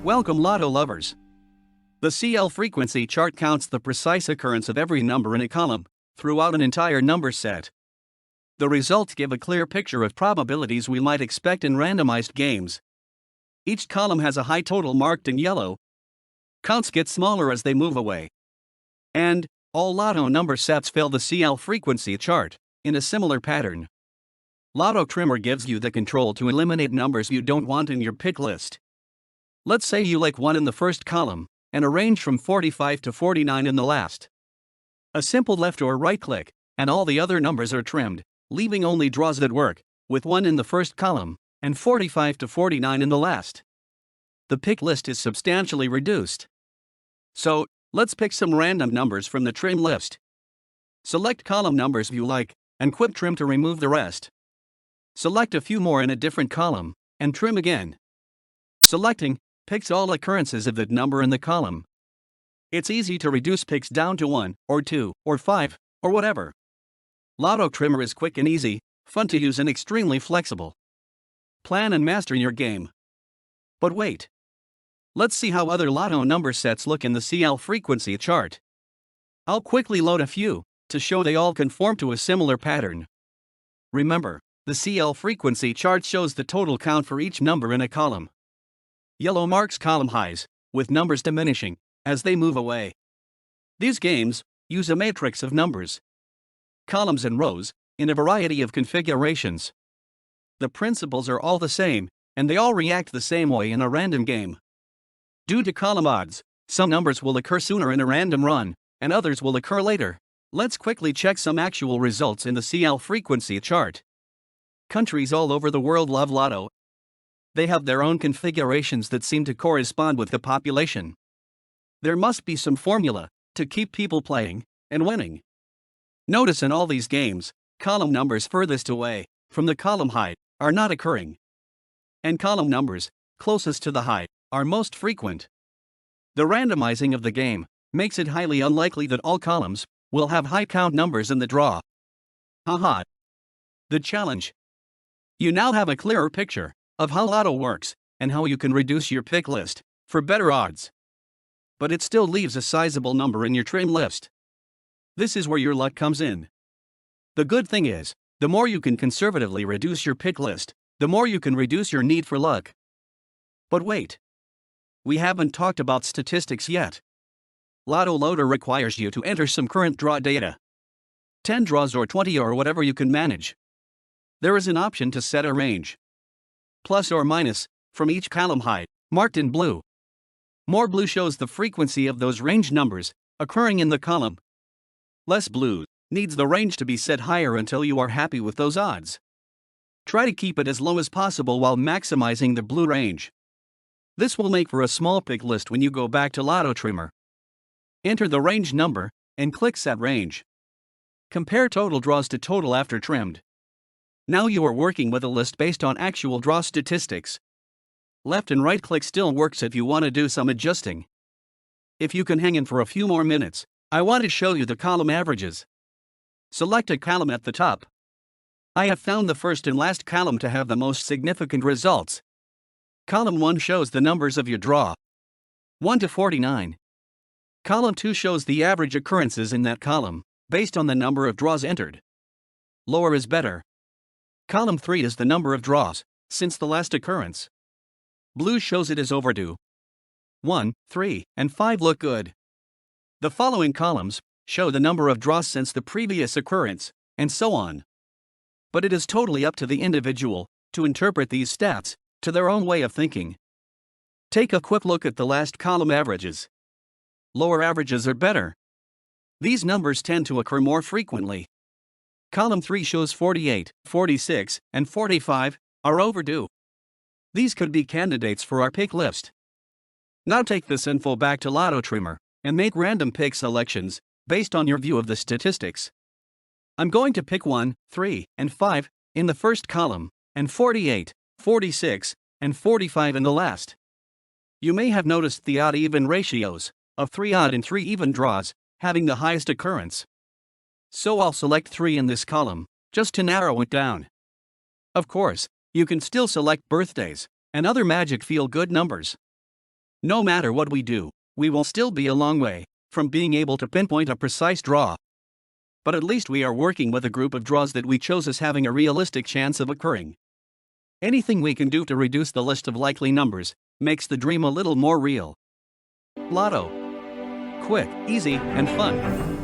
Welcome Lotto lovers. The CL frequency chart counts the precise occurrence of every number in a column throughout an entire number set. The results give a clear picture of probabilities we might expect in randomized games. Each column has a high total marked in yellow. Counts get smaller as they move away. And all Lotto number sets fill the CL frequency chart in a similar pattern. Lotto Trimmer gives you the control to eliminate numbers you don't want in your pick list. Let's say you like 1 in the first column and a range from 45 to 49 in the last. A simple left or right click, and all the other numbers are trimmed, leaving only draws that work, with 1 in the first column and 45 to 49 in the last. The pick list is substantially reduced. So, let's pick some random numbers from the trim list. Select column numbers you like, and quit trim to remove the rest. Select a few more in a different column, and trim again. Selecting picks all occurrences of that number in the column. It's easy to reduce picks down to 1, or 2, or 5, or whatever. Lotto Trimmer is quick and easy, fun to use and extremely flexible. Plan and master your game. But wait. Let's see how other Lotto number sets look in the CL frequency chart. I'll quickly load a few to show they all conform to a similar pattern. Remember, the CL frequency chart shows the total count for each number in a column. Yellow marks column highs, with numbers diminishing as they move away. These games use a matrix of numbers, columns and rows, in a variety of configurations. The principles are all the same, and they all react the same way in a random game. Due to column odds, some numbers will occur sooner in a random run, and others will occur later. Let's quickly check some actual results in the CL frequency chart. Countries all over the world love Lotto. They have their own configurations that seem to correspond with the population. There must be some formula to keep people playing and winning. Notice in all these games, column numbers furthest away from the column height are not occurring, and column numbers closest to the height are most frequent. The randomizing of the game makes it highly unlikely that all columns will have high count numbers in the draw. Haha. The challenge. You now have a clearer picture of how Lotto works and how you can reduce your pick list for better odds. But it still leaves a sizable number in your trim list. This is where your luck comes in. The good thing is, the more you can conservatively reduce your pick list, the more you can reduce your need for luck. But wait. We haven't talked about statistics yet. Lotto Loader requires you to enter some current draw data. 10 draws or 20 or whatever you can manage. There is an option to set a range, plus or minus, from each column height, marked in blue. More blue shows the frequency of those range numbers occurring in the column. Less blue needs the range to be set higher until you are happy with those odds. Try to keep it as low as possible while maximizing the blue range. This will make for a small pick list when you go back to Lotto Trimmer. Enter the range number and click Set Range. Compare total draws to total after trimmed. Now you are working with a list based on actual draw statistics. Left and right click still works if you want to do some adjusting. If you can hang in for a few more minutes, I want to show you the column averages. Select a column at the top. I have found the first and last column to have the most significant results. Column 1 shows the numbers of your draw, 1 to 49. Column 2 shows the average occurrences in that column, based on the number of draws entered. Lower is better. Column 3 is the number of draws since the last occurrence. Blue shows it is overdue. 1, 3, and 5 look good. The following columns show the number of draws since the previous occurrence, and so on. But it is totally up to the individual to interpret these stats to their own way of thinking. Take a quick look at the last column averages. Lower averages are better. These numbers tend to occur more frequently. Column 3 shows 48, 46, and 45 are overdue. These could be candidates for our pick list. Now take this info back to Lotto Trimmer and make random pick selections based on your view of the statistics. I'm going to pick 1, 3, and 5 in the first column, and 48, 46, and 45 in the last. You may have noticed the odd-even ratios of 3 odd and 3 even draws having the highest occurrence. So I'll select 3 in this column, just to narrow it down. Of course, you can still select birthdays and other magic feel-good numbers. No matter what we do, we will still be a long way from being able to pinpoint a precise draw. But at least we are working with a group of draws that we chose as having a realistic chance of occurring. Anything we can do to reduce the list of likely numbers makes the dream a little more real. Lotto. Quick, easy, and fun.